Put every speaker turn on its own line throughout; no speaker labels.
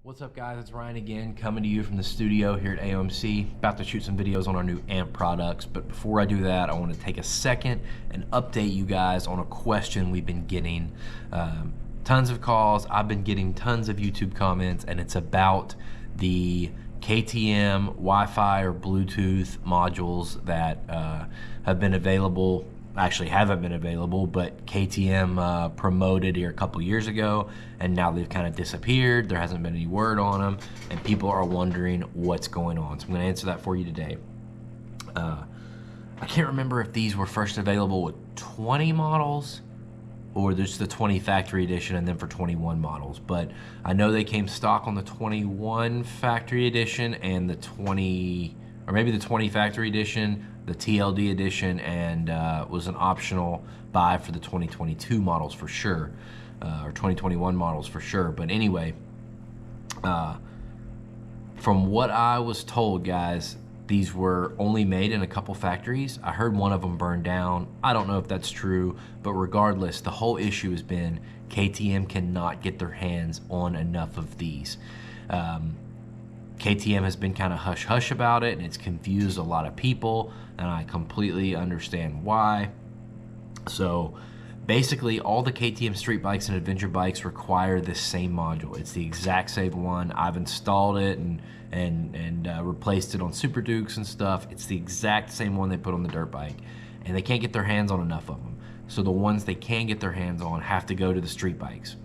What's up guys, it's Ryan again, coming to you from the studio here at AOMC. About to shoot some videos on our new amp products, but before I do that, I want to take a second and update you guys on a question we've been getting. Tons of calls, I've been getting tons of YouTube comments, and it's about the KTM Wi-Fi or Bluetooth modules that have been available. Actually haven't been available, but KTM promoted here a couple years ago, and now they've kind of disappeared. There hasn't been any word on them, and people are wondering what's going on. So I'm going to answer that for you today. I can't remember if these were first available with 20 models or there's the 20 factory edition and then for 21 models, but I know they came stock on the 21 factory edition and the 20, or maybe the 20 factory edition, the TLD edition, and was an optional buy for the 2022 models for sure, or 2021 models for sure. But anyway, from what I was told, guys, these were only made in a couple factories. I heard one of them burned down. I don't know if that's true, but regardless, the whole issue has been KTM cannot get their hands on enough of these. KTM has been kind of hush-hush about it, and it's confused a lot of people, and I completely understand why. So basically, all the KTM street bikes and adventure bikes require this same module. It's the exact same one. I've installed it and replaced it on Super Dukes and stuff. It's the exact same one they put on the dirt bike, and they can't get their hands on enough of them. So the ones they can get their hands on have to go to the street bikes.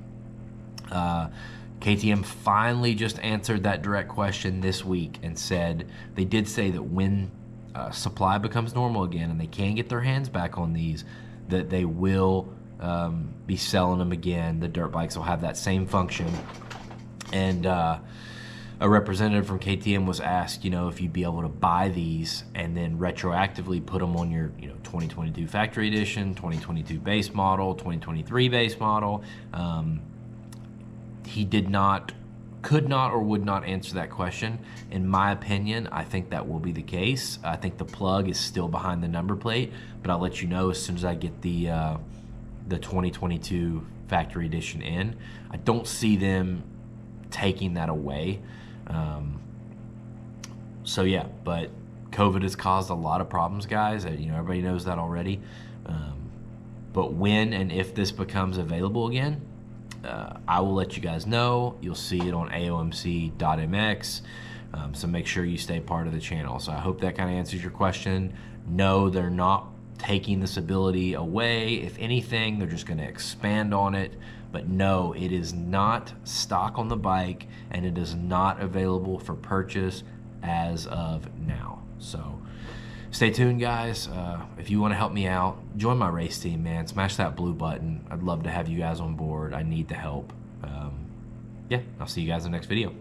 KTM finally just answered that direct question this week and said, they did say that when supply becomes normal again and they can get their hands back on these, that they will be selling them again. The dirt bikes will have that same function. And a representative from KTM was asked, if you'd be able to buy these and then retroactively put them on your, 2022 factory edition, 2022 base model, 2023 base model. He could not or would not answer that question. In my opinion, I think that will be the case. I think the plug is still behind the number plate, but I'll let you know as soon as I get the 2022 factory edition in. I don't see them taking that away. So yeah, but COVID has caused a lot of problems, guys. Everybody knows that already. But when and if this becomes available again, I will let you guys know. You'll see it on aomc.mx, so make sure you stay part of the channel. So I hope that kind of answers your question. No, they're not taking this ability away. If anything, they're just going to expand on it. But no, it is not stock on the bike, and it is not available for purchase as of now. So stay tuned, guys. If you want to help me out, join my race team, man. Smash that blue button. I'd love to have you guys on board. I need the help. Yeah, I'll see you guys in the next video.